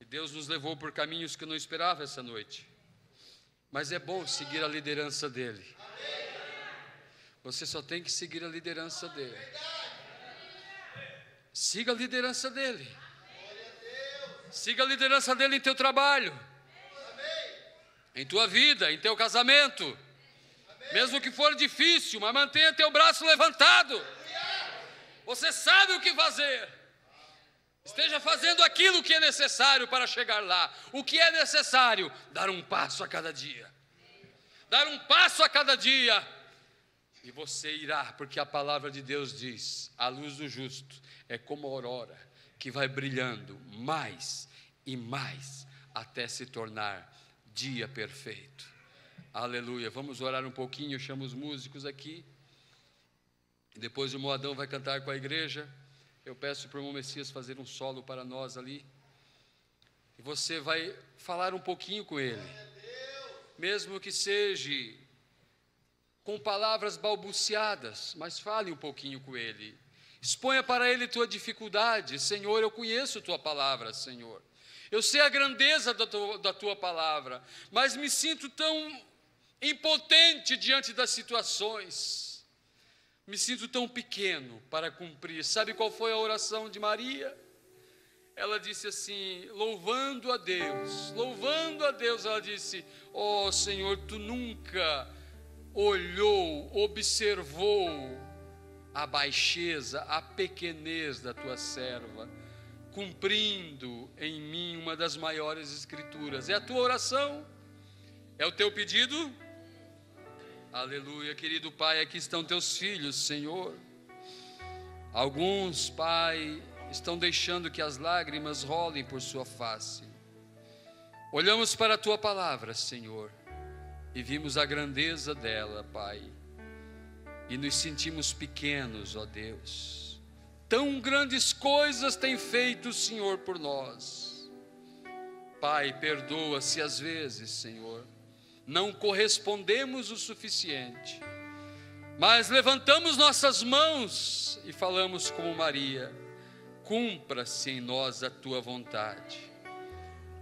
E Deus nos levou por caminhos que eu não esperava essa noite. Mas é bom seguir a liderança dele. Você só tem que seguir a liderança dele. Siga a liderança dele. Siga a liderança dele em teu trabalho, em tua vida, em teu casamento. Mesmo que for difícil, mas mantenha teu braço levantado. Você sabe o que fazer. Esteja fazendo aquilo que é necessário para chegar lá. O que é necessário? Dar um passo a cada dia. Dar um passo a cada dia. E você irá, porque a palavra de Deus diz: a luz do justo é como a aurora, que vai brilhando mais e mais, até se tornar dia perfeito. Aleluia. Vamos orar um pouquinho, eu chamo os músicos aqui. Depois o Moadão vai cantar com a igreja. Eu peço para o irmão Messias fazer um solo para nós ali. E você vai falar um pouquinho com ele. Mesmo que seja com palavras balbuciadas, mas fale um pouquinho com ele. Exponha para ele tua dificuldade. Senhor, eu conheço tua palavra, Senhor. Eu sei a grandeza da tua palavra, mas me sinto tão impotente diante das situações. Me sinto tão pequeno para cumprir. Sabe qual foi a oração de Maria? Ela disse assim, louvando a Deus, ela disse: ó Senhor, tu nunca olhou, observou a baixeza, a pequenez da tua serva, cumprindo em mim uma das maiores escrituras. É a tua oração? É o teu pedido? Aleluia, querido Pai, aqui estão teus filhos, Senhor. Alguns, Pai, estão deixando que as lágrimas rolem por sua face. Olhamos para a tua palavra, Senhor, e vimos a grandeza dela, Pai, e nos sentimos pequenos, ó Deus. Tão grandes coisas tem feito o Senhor por nós. Pai, perdoa se às vezes, Senhor, não correspondemos o suficiente, mas levantamos nossas mãos e falamos como Maria: cumpra-se em nós a tua vontade.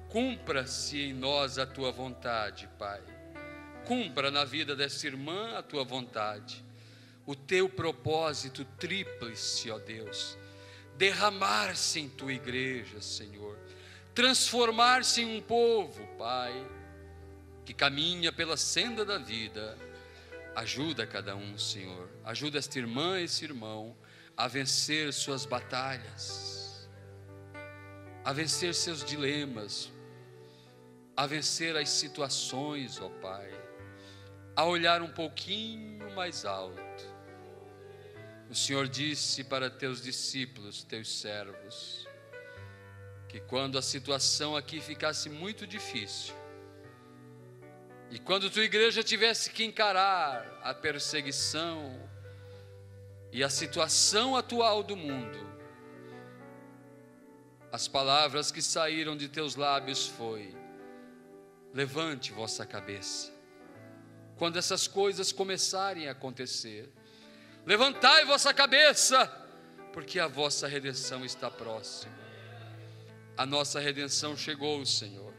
Cumpra-se em nós a tua vontade, Pai. Cumpra na vida dessa irmã a tua vontade. O teu propósito tríplice, ó Deus, derramar-se em tua igreja, Senhor, transformar-se em um povo, Pai, que caminha pela senda da vida. Ajuda cada um, Senhor. Ajuda esta irmã e esse irmão a vencer suas batalhas, a vencer seus dilemas, a vencer as situações, ó Pai, a olhar um pouquinho mais alto. O Senhor disse para teus discípulos, teus servos, que quando a situação aqui ficasse muito difícil, e quando tua igreja tivesse que encarar a perseguição e a situação atual do mundo, as palavras que saíram de teus lábios foi: levante vossa cabeça. Quando essas coisas começarem a acontecer, levantai vossa cabeça, porque a vossa redenção está próxima. A nossa redenção chegou, Senhor.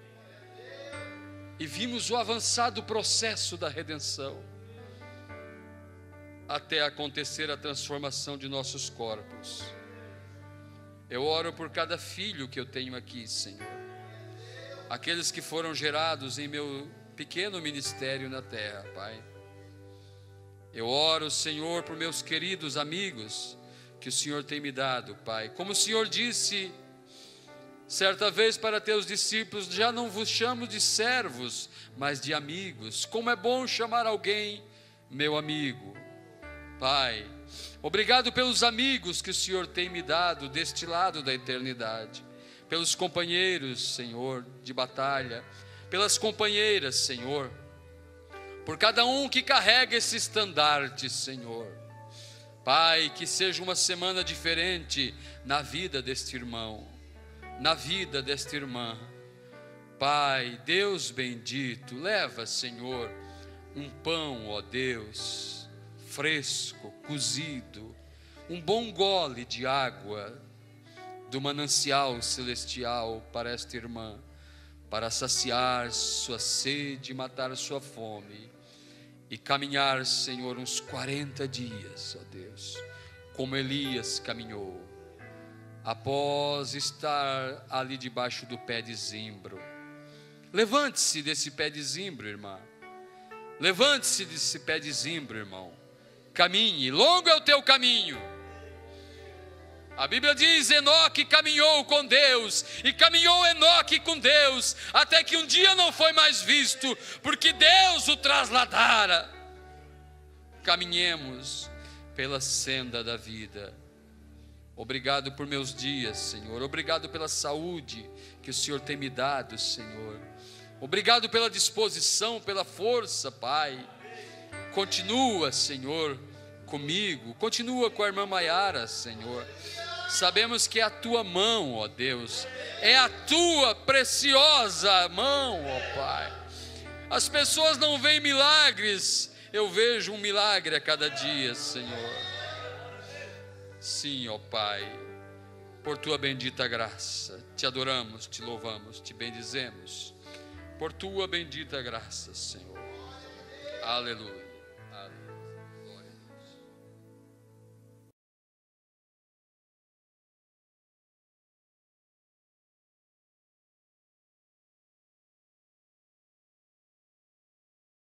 E vimos o avançado processo da redenção, até acontecer a transformação de nossos corpos. Eu oro por cada filho que eu tenho aqui, Senhor. Aqueles que foram gerados em meu pequeno ministério na terra, Pai. Eu oro, Senhor, por meus queridos amigos que o Senhor tem me dado, Pai. Como o Senhor disse certa vez para teus discípulos: já não vos chamo de servos, mas de amigos. Como é bom chamar alguém meu amigo. Pai, obrigado pelos amigos que o Senhor tem me dado deste lado da eternidade, pelos companheiros, Senhor, de batalha, pelas companheiras, Senhor, por cada um que carrega esse estandarte, Senhor. Pai, que seja uma semana diferente na vida deste irmão, na vida desta irmã. Pai, Deus bendito, leva, Senhor, um pão, ó Deus, fresco, cozido, um bom gole de água do manancial celestial para esta irmã, para saciar sua sede e matar sua fome, e caminhar, Senhor, uns 40 dias, ó Deus, como Elias caminhou, após estar ali debaixo do pé de zimbro. Levante-se desse pé de zimbro, irmã. Levante-se desse pé de zimbro, irmão. Caminhe, longo é o teu caminho. A Bíblia diz: Enoque caminhou com Deus, e caminhou Enoque com Deus, até que um dia não foi mais visto, porque Deus o trasladara. Caminhemos pela senda da vida. Obrigado por meus dias, Senhor. Obrigado pela saúde que o Senhor tem me dado, Senhor. Obrigado pela disposição, pela força, Pai. Continua, Senhor, comigo. Continua com a irmã Maiara, Senhor. Sabemos que é a tua mão, ó Deus, é a tua preciosa mão, ó Pai. As pessoas não veem milagres, eu vejo um milagre a cada dia, Senhor. Sim, ó Pai, por tua bendita graça, te adoramos, te louvamos, te bendizemos, por tua bendita graça, Senhor. Aleluia.